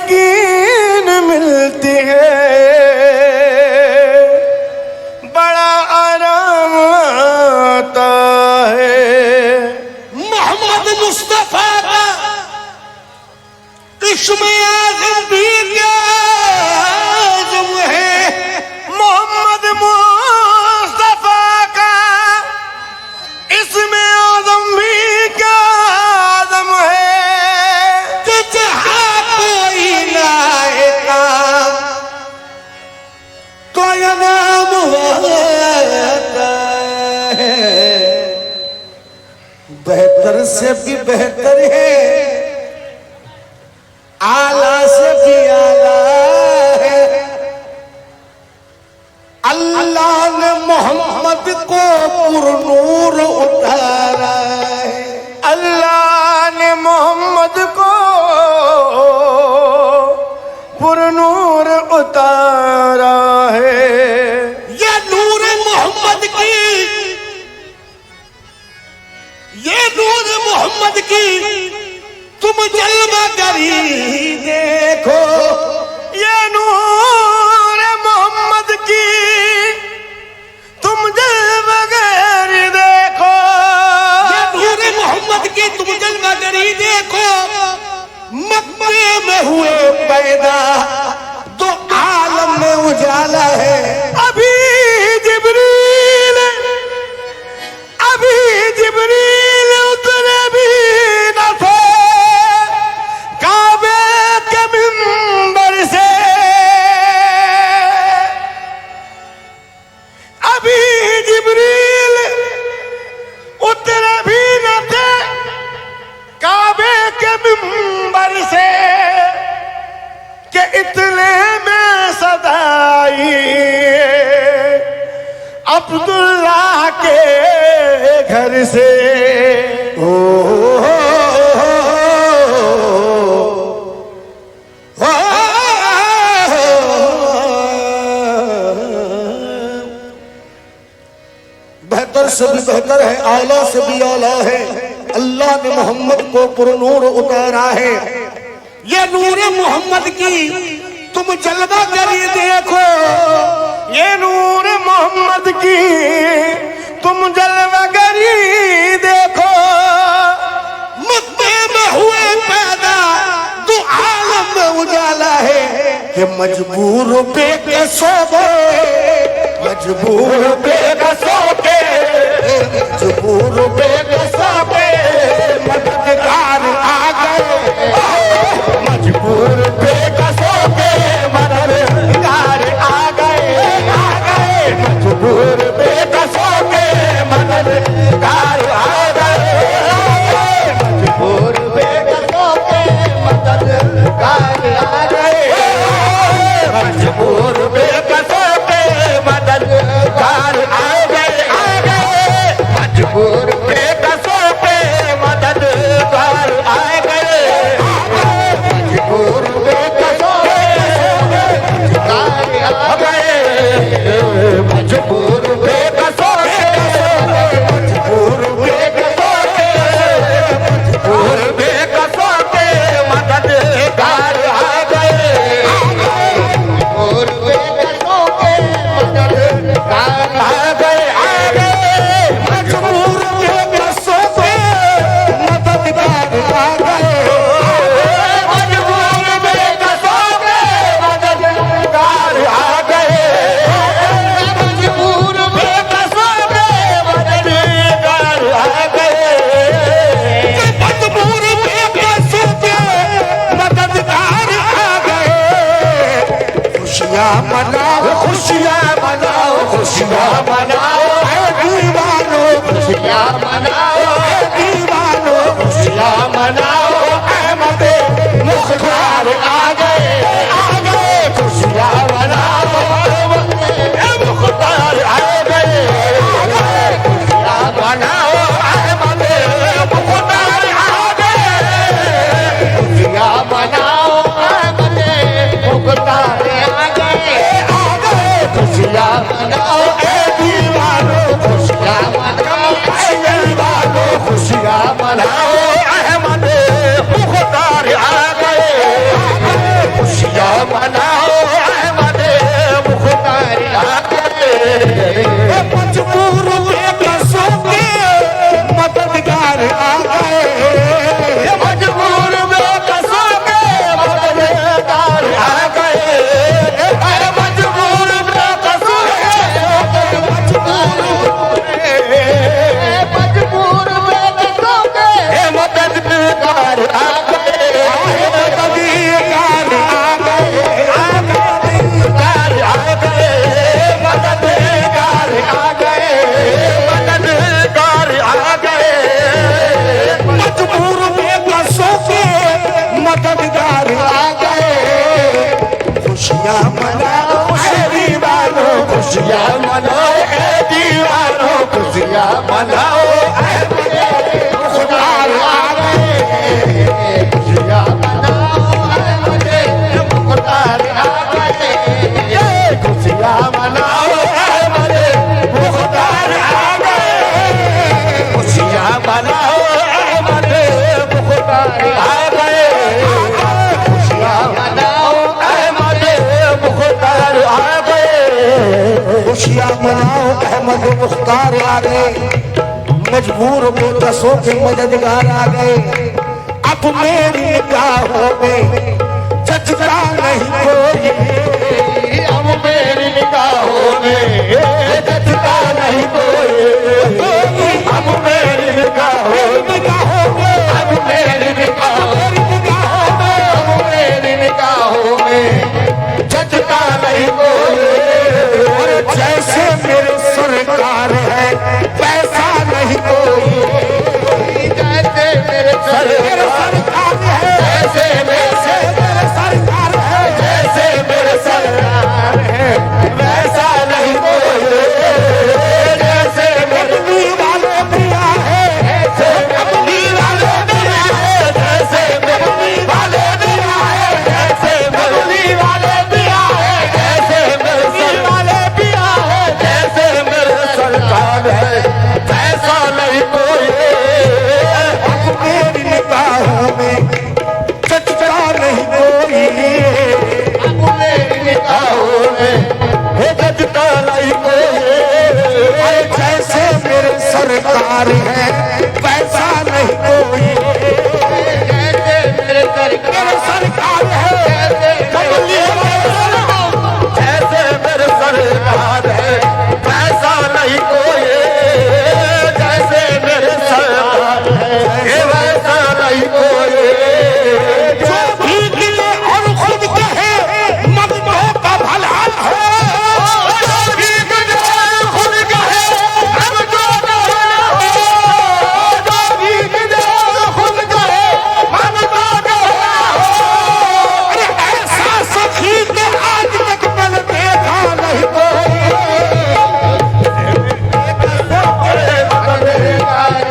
तस्कीन मिलती है, बड़ा आराम आता है। मोहम्मद मुस्तफा का इसमें आज़म भी क्या आज़म है। मोहम्मद मुस्तफा का इसमें आज़म भी क्या आज़म है। कि जहाँ कोई लाएगा कोई नाम होता है। बेहतर से भी बेहतर है, आला से भी आला है। अल्लाह ने मोहम्मद को पुरनूर उतारा है। अल्लाह ने मोहम्मद को पुरनूर उतारा है। ये नूर मोहम्मद की, ये नूर मोहम्मद की तुम जलवा करी देखो। ये नूर मोहम्मद की तुम जलवा करी देखो। ये नूर मोहम्मद की तुम जलवा करी देखो। मक्के में हुए पैदा तो आलम में उजाला है। अभी जिब्रील उतरे भी न थे काबे के मिंबर से। अभी जिब्रील उतरे भी न थे काबे के मिंबर से कि इतने में सदाई अब्दुल्लाह के घर से। बेहतर से भी बेहतर है, आला से भी आला है। अल्लाह ने मोहम्मद को पुरनूर उतारा है। ये नूर मोहम्मद की तुम जलवा करी देखो। ये नूर मोहम्मद की तुम जलवा करी देखो। मक्के में हुए पैदा तो आलम में उजाला है। कि मजबूर बेकसो मजबूर बेकसो के मजबूर बेकसो के मददगार आ गए। मजबूर बेकसो के मददगार आ गए। मजबूर बेकसो के मददगार आ गए। मजबूर बेकसो के मददगार आ गए। मजबूर बेकसो के मददगार आ गए। मजबूर बेकसो के मददगार आ गए। मजबूर बेकसो के मददगार आ गए। मजबूर बेकसो के मजबूर बेकसो के मजबूर बेकसो के मददगार आ गए। मजबूर बेकसो के मददगार आ गए। मजबूर बेकसो के मददगार आ गए। मजबूर बेकसो के मददगार आ गए। मजबूर बेकसो के मददगार आ गए। मजबूर बेकसो के मददगार आ गए। खुशियाँ मनाओ, खुशियाँ मनाओ, खुशियाँ मनाओ ऐ दीवानो। खुशियाँ मनाओ ऐ दीवानो। खुशियाँ मनाओ अहमद मुख्तार आ गए। खुशियाँ मनाओ अहमद मुख्तार आ गए। खुशियाँ मनाओ अहमद मुख्तार आ गए। खुशियाँ मनाओ अहमद मुख्तार आ गए। खुशियाँ मनाओ ऐ दीवानो। खुशियाँ मनाओ ऐ दीवानो। खुशियाँ मनाओ अहमद मुख्तार आ गए। खुशियाँ मनाओ अहमद मुख्तार आ गए, खुशियाँ मनाओ अहमद मुख्तार आ गए, खुशियाँ मनाओ अहमद मुख्तार आ गए, खुशियाँ मनाओ अहमद मुख्तार आ गए, खुशियाँ मनाओ अहमद मुख्तार आ गए, खुशियाँ मनाओ अहमद मुख्तार आ गए, मजबूर बेकसों के मददगार आ गए। अब मेरी निगाहों में जचता नहीं कोई, अब मेरी निगाहों में जचता नहीं कोई, अब मेरी निगाहों में, अब मेरी निगाहों में, अब मेरी निगाहों में जचता नहीं कोई। और जैसे मेरे सरकार है वैसा नहीं कोई, जैसे मेरे सरकार है, जैसे मेरे सरकार है, जैसे मेरे सरकार है वैसा नहीं कोई, जैसे मेरे वाले दिया है, जैसे अपनी वाले दिया है, जैसे मेरे वाले दिया है, जैसे मेरे वाले दिया है, जैसे मेरे वाले दिया है, जैसे मेरे सरकार है वैसा नहीं कोई। अब मेरी निगाहों में जचता नहीं कोई, अब मेरी निगाहों में जचता नहीं कोई, और जैसे मेरे सरकार है वैसा नहीं कोई, जैसे मेरे सरकार है, जैसे मेरे सरकार है वैसा नहीं कोई, जैसे मेरे सरकार है वैसा नहीं कोई। जो भी दिले और खुद कहे मगनों का भला है, जो भी दिले और खुद कहे मगनों का भला हो, जो भी दिले और खुद कहे मगनों का भला हो। अरे ऐसा सखी के आज तक मैंने देखा नहीं कोई।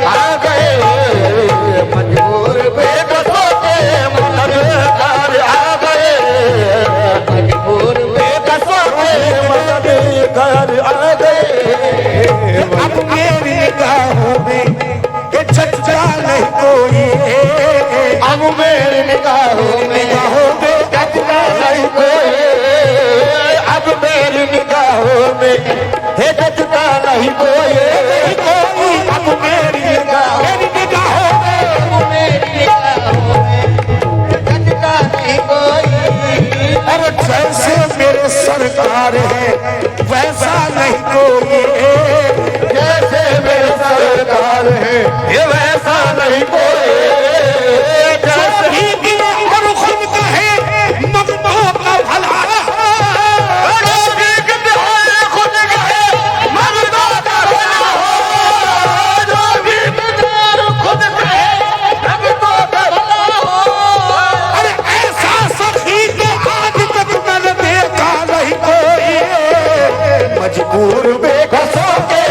आ गए मजबूर बेकसों के मददगार आ गए, मजबूर बेकसों के मददगार आ गए। अब मेरी निगाहों में ये जचता नहीं कोई, अब मेरी निगाहों में जचता नहीं कोई, अब मेरी निगाहों में जचता नहीं कोई, अब मेरी निगाहों में, अब मेरी निगाहों में जचता नहीं कोई। और जैसे मेरे सरकार है वैसा नहीं कोई, जैसे मेरे सरकार है ये वैसा नहीं कोई, जैसे ही दिले और खुद कहे मगनों का भला है, जो भी कहते हैं खुद कहे मगनों का भला हो, जो भी कहते हैं खुद कहे मगनों का भला हो। अरे ऐसा सखी के आज तक मैंने देखा नहीं कोई। मजबूर बेकसों के,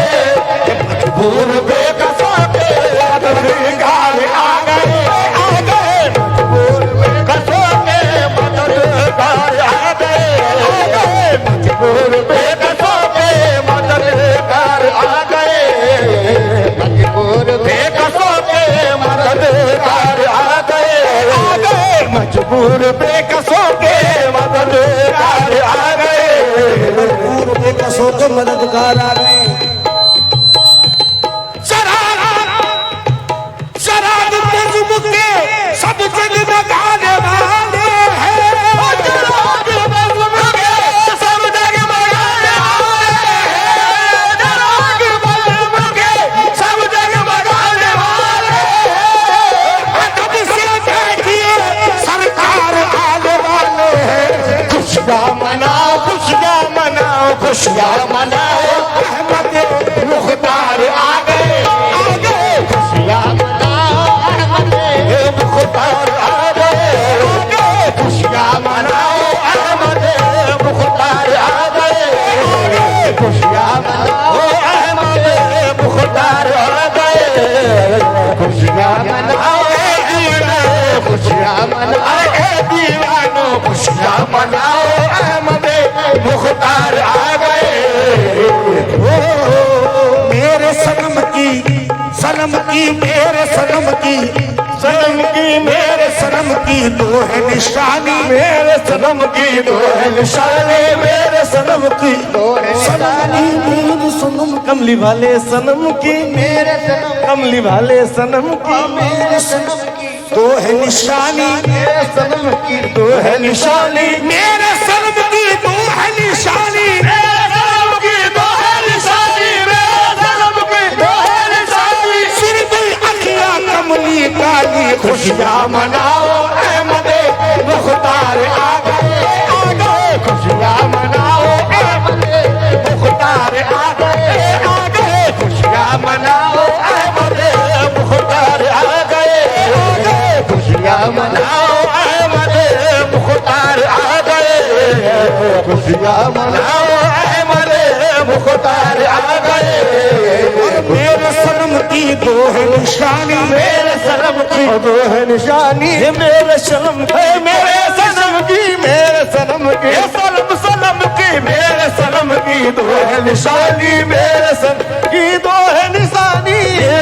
मजबूर बेकसों के मददगार आ गए, आ गए, मजबूर बेकसों के मददगार आ गए, आ गए, मजबूर बेकसों के मददगार आ गए, मजबूर बेकसों के मददगार आ गए, आ गए, मजबूर बेकसों के मददगार आ गए। मजबूर बेकसों के मददगार आ गए। शराब मजबूर के सब जग लगाने वाले हैं, शराब मजबूर के सब जग लगाने वाले हैं, शराब मजबूर के सब जग लगाने वाले हैं। कब से बैठिए सरकार आने वाले हैं। खुशियाँ मनाओ, खुशियाँ मनाओ, खुशियाँ मनाओ, अहमद मुख्तार आ गए, आ गए, खुशियाँ मनाओ, अहमद मुख्तार आ गए, सनम की मेरे सनम की सनम की मेरे सनम की दो है निशानी मेरे सनम की दो है निशानी मेरे सनम की दो है निशानी मेरे सनम कमली वाले सनम की मेरे सनम कमली वाले सनम की मेरे सनम की दो है निशानी मेरे सनम की दो है निशानी मेरे सनम की दो है निशानी मेरे सनम की दो है निशानी मेरे सनम की दो है निशानी सुरमई अखियां कमली काली खुशियां मनाओ अहमदे मुख्तार आ गए खुशियां मनाओ अहमदे मुख्तार आ गए खुशियां मनाओ अहमदे मुख्तार आ गए खुशियां मनाओ अहमदे मुख्तार आ गए खुशियां मनाओ अहमदे मुख्तार आ गए मेरे सनम की दो है निशानी मेरे सनम की दो है निशानी मेरे सनम है मेरे सनम की मेरे सनम की सनम सनम की मेरे सनम की दो है निशानी मेरे सनम की दो है निशानी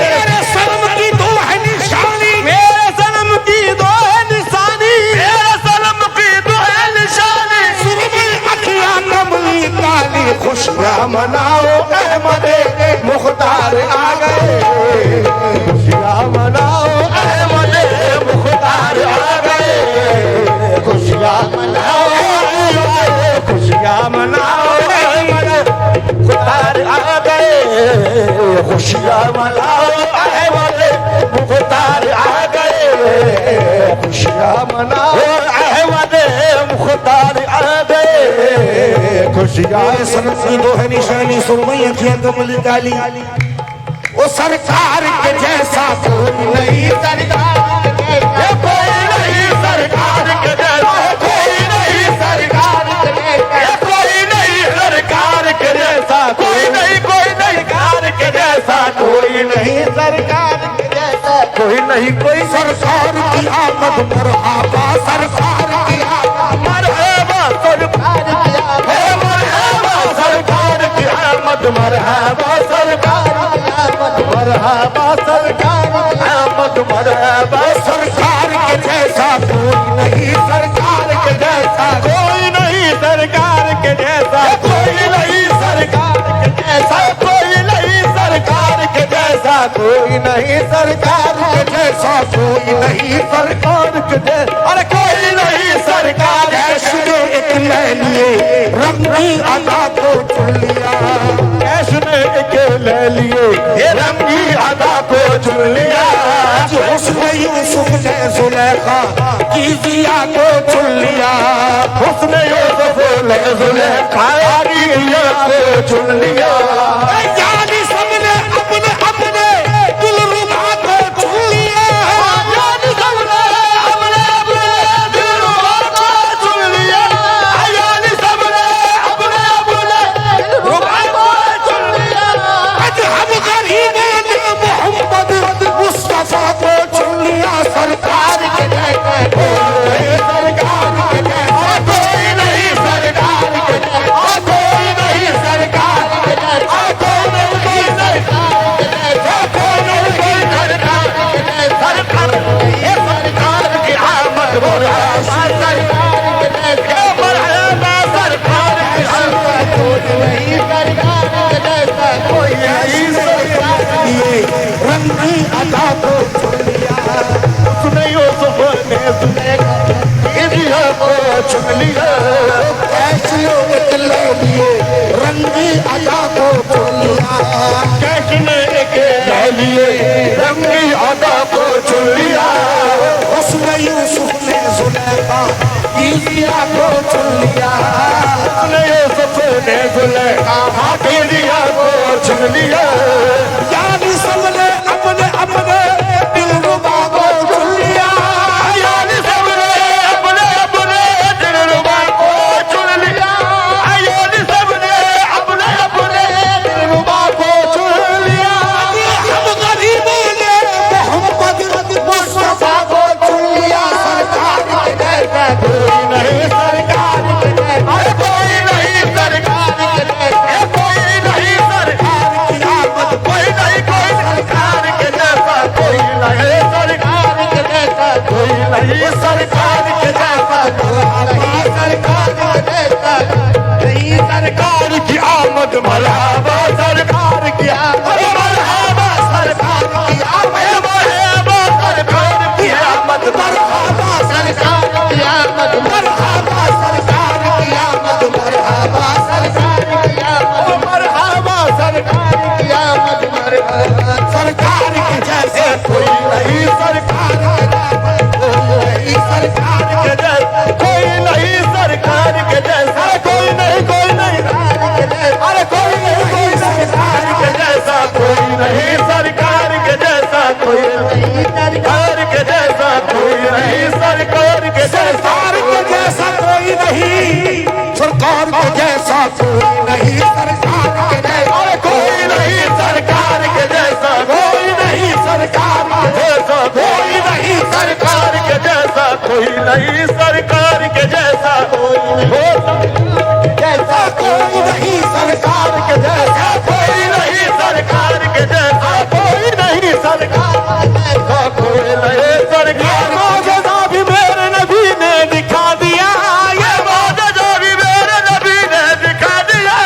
मेरे सनम की दो है निशानी मेरे सनम की दो है निशानी मेरे सनम की दो है निशानी सुरमई अखियां कमली काली खुशियां मनाओ अहमदे मुख्तार आ गए खुशियां मनाओ अहमदे मुख्तार आ गए खुशियां मनाओ खुशियां मनाओ अहमदे मुख्तार आ गए खुशियां मनाओ अहमदे मुख्तार आ गए खुशियां मनाओ अहमदे मुख्तार आ गए खुशियां मेरे सनम की दो है निशानी सुरमई अखियां कमली काली ओ सरकार के जैसा कोई नहीं सरकार के जैसा कोई नहीं सरकार के जैसा कोई नहीं सरकार के जैसा कोई नहीं सरकार के जैसा कोई नहीं कार के जैसा कोई नहीं सरकार के जैसा कोई नहीं कोई सरकार की आमद मरहबा सरकार की आमद मरहबा सरकार की मरहबा सरकार की आमद मरहबा सरकार की आमद मरहबा सरकार की आमद मरहबा सरकार के जैसा कोई नहीं सरकार के जैसा कोई नहीं सरकार के जैसा कोई नहीं सरकार के जैसा कोई नहीं सरकार के जैसा कोई नहीं सरकार के जैसा कोई नहीं सरकार के जैसा अरे कोई नहीं सरकार कैश ने एक ले लिए रंगी अदा को चुन लिया कैश ने एक ले लिए ये रंगी अदा को चुन लिया उसने यूसुफ ने जुलेखा की जिया को चुन लिया उसने यूसुफ ने जुलेखा को चुन लिया यानी सबने अपने अपने दिलरुबा को चुन लिया यानी सबने अपने अपने दिलरुबा को चुन लिया यानी सबने अपने अपने दिलरुबा को चुन लिया आज हम गरीबों ने मोहम्मद मुस्तफा को चुन लिया सरकार के सरकार के जैसा कोई नहीं सरकार के जैसा कोई नहीं सरकार के जैसा कोई नहीं सरकार के जैसा कोई नहीं सरकार के जैसा सरकार ये सरकार की आमद मरहबा सरकार के जैसा मरहबा सरकार की आमद कोई नहीं सरकार के जैसा कोई नहीं सरकार लिए रंगी अदा को चुन लिया उसने यूसुफ ने जुलेखा को चुन लिया कैश ने एक ले लिए रंगी अदा को चुन लिया कैश ने एक ले लिए रंगी अदा को चुन लिया उसने यूसुफ ने जुलेखा की जिया को चुन लिया उसने यूसुफ ने जुलेखा की जिया को चुन लिया यानी सबने अपने अपने दिलरुबा को चुन लिया यानी सबने अपने अपने दिलरुबा को चुन लिया यानी सबने अपने अपने दिलरुबा को चुन लिया हम गरीबों ने मोहम्मद मुस्तफा को चुन लिया सरकार के जैसा कोई नहीं सरकार के जैसा कोई नहीं सरकार के जैसा कोई नहीं सरकार की आमद मरहबा सरकार की आमद, मरहबा सरकार की आमद, मरहबा सरकार की आमद, मरहबा सरकार की आमद, मरहबा सरकार की आमद, मरहबा सरकार की आमद, मरहबा सरकार की आमद, मरहबा सरकार के जैसे कोई नहीं, सरकार के जैसे कोई नहीं, सरकार के जैसा कोई नहीं, सरकार के जैसा कोई नहीं, कोई नहीं, अरे कोई नहीं, कोई सरकार के जैसा कोई नहीं, सरकार के जैसा कोई नहीं, सरकार के जैसा कोई नहीं, सरकार के सरकार के जैसा कोई नहीं, सरकार के जैसा कोई नहीं, सरकार के जैसा अरे कोई नहीं, सरकार के जैसा कोई नहीं, सरकार के जैसा कोई नहीं, सरकार के जैसा कोई नहीं, सरकार के जैसा कोई नहीं, जैसा कोई नहीं, सरकार के जैसा कोई नहीं, सरकार के जैसा कोई नहीं, सरकार के जैसा कोई नहीं, सरकार मौजूदा भी मेरे नबी ने दिखा दिया, ये मौजूदा भी मेरे नबी ने दिखा दिया,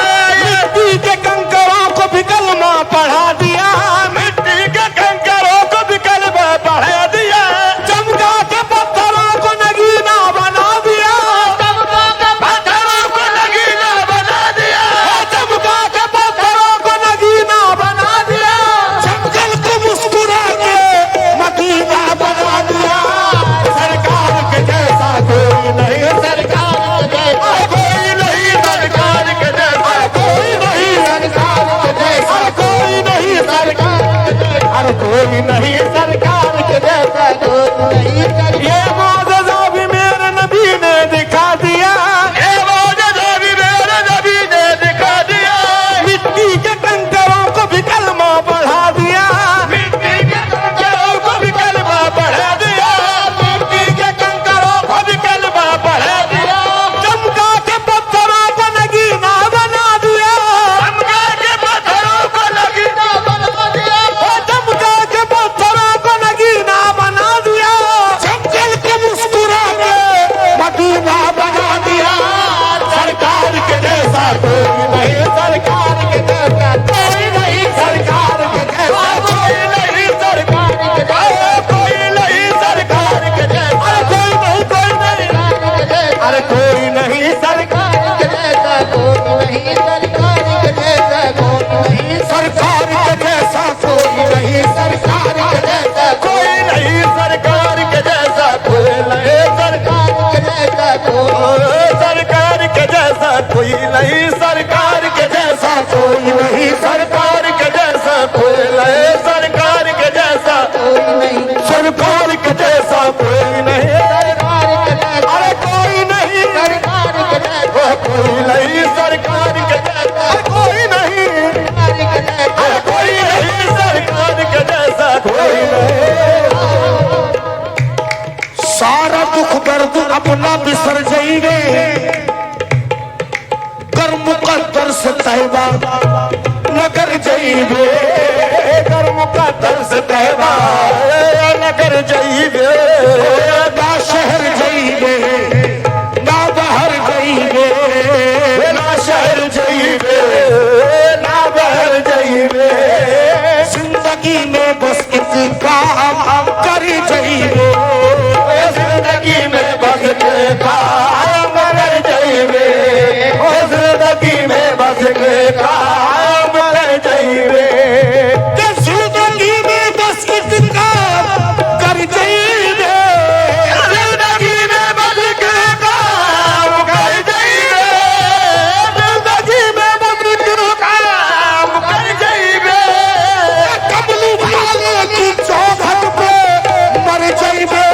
मिट्टी के कंकरों को भी कलमा पढ़ा दिया, मिट्टी के कंकरों को भी कलमा पढ़ा दिया, चमका के पत्थरों को नगीना बना दिया, चमका के पत्थरों को नगीना बना दिया, चमका के पत्थरों को नगीना बना दिया, जंगल को मुस्कुरा के मदीना बना दिया। सरकार के जैसा कोई नहीं, सरकार के जैसा कोई नहीं, सरकार के जैसा कोई नहीं, सरकार के जैसा कोई नहीं, सरकार के जैसा अरे कोई नहीं, सरकार के जैसा कोई नहीं, ये मौजूदा भी मेरे नबी ने दिखा दिया, ये मौजूदा भी मेरे नबी ने दिखा दिया, मिट्टी के कंकरों को भी कलमा पढ़ा दिया, मिट्टी के कंकरों को भी कलमा पढ़ा दिया, मिट्टी के कंकरों को भी कलमा पढ़ा दिया, चमका के पत्थरों को नगीना बना दिया, चमका के पत्थरों को नगीना बना दिया, चमका के पत्थरों को नगीना बना दिया, जंगल को मुस्कुरा के मदीना बना दिया। सरकार के जैसा कोई नहीं, सरकार के जैसा कोई नहीं, सरकार के जैसा कोई नहीं, सरकार के जैसा कोई नहीं, सरकार के जैसा कोई नहीं, कोई नहीं, अरे कोई नहीं, सरकार के जैसा कोई नहीं, सरकार के जैसा कोई नहीं, सरकार के जैसा कोई नहीं, सरकार के जैसा कोई नहीं, सरकार के जैसा कोई नहीं, सरकार के जैसा कोई, सरकार के जैसा कोई नहीं, सरकार के जैसा कोई नहीं, सरकार के जैसा कोई नहीं, सरकार के जैसा कोई नहीं, सरकार के जैसा कोई नहीं, सरकार के जैसा अरे कोई नहीं, सरकार के जैसा कोई नहीं, सरकार के जैसा कोई नहीं, अरे कोई नहीं, सरकार के जैसा कोई नहीं, सारा दुख दर्द अपना बिसर जाइए, कर मुकद्दर से तैबा नगर जाइए, कर मुकद्दर से तैबा नगर जाइबे, ना शहर जाइए ना बाहर जाइए, ना शहर जाइबे, ना बाहर जाइबे, जिंदगी में बस एक काम कर जाइए, जिंदगी में बस के काम कर जाइबे, जिंदगी में बस के काम कर जाइबे, जिंदगी में बस एक काम कर जाइए, जिंदगी में बस के काम कर जाइबे, जिंदगी में बस के काम कर जाइबे, कमलू वाले की चौखट पे मर जाइए,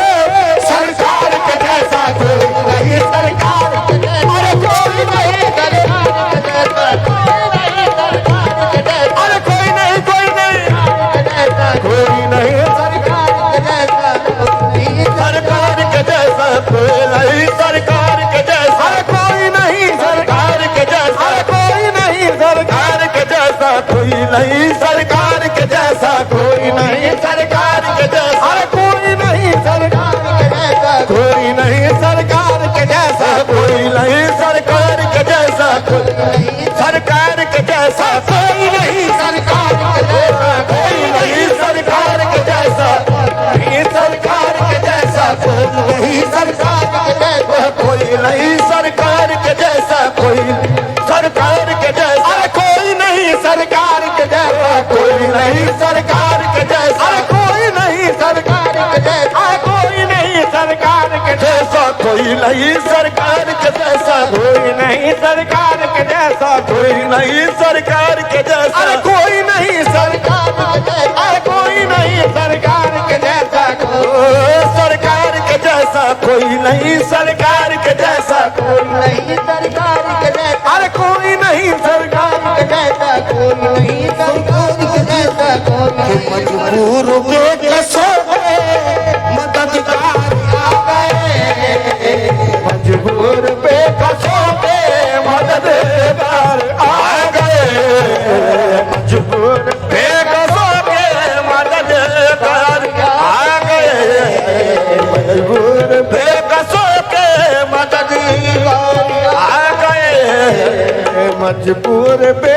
सरकार के जैसा कोई नहीं, सरकार के जैसा अरे कोई नहीं, सरकार के जैसा कोई नहीं, सरकार के जैसा अरे कोई नहीं, कोई नहीं, कोई नहीं, सरकार के जैसा नहीं, सरकार के जैसा कोई नहीं, सरकार के जैसा अरे कोई नहीं, सरकार के जैसा अरे कोई नहीं, सरकार के जैसा कोई नहीं, सरकार के जैसा कोई नहीं, सरकार के जैसा अरे कोई नहीं, सरकार के जैसा कोई नहीं, सरकार के जैसा कोई नहीं, सरकार के जैसा कोई नहीं, सरकार के जैसा नहीं सरकार के जैसा, कोई नहीं सरकार के जैसा, कोई नहीं सरकार के जैसा, अरे कोई नहीं सरकार के जैसा, अरे कोई नहीं सरकार के जैसा, सरकार के जैसा कोई नहीं, सरकार के जैसा कोई नहीं सरकार के जैसा, अरे कोई नहीं सरकार के जैसा कोई नहीं सरकार के जैसा कोई मजबूर बेकसों मददगार आ गए, मजबूर बेकसों के मददगार आ गए, मजबूर बेकसों के मददगार आ गए, मजबूर बेकसों के मददगार आ गए, मजबूर बे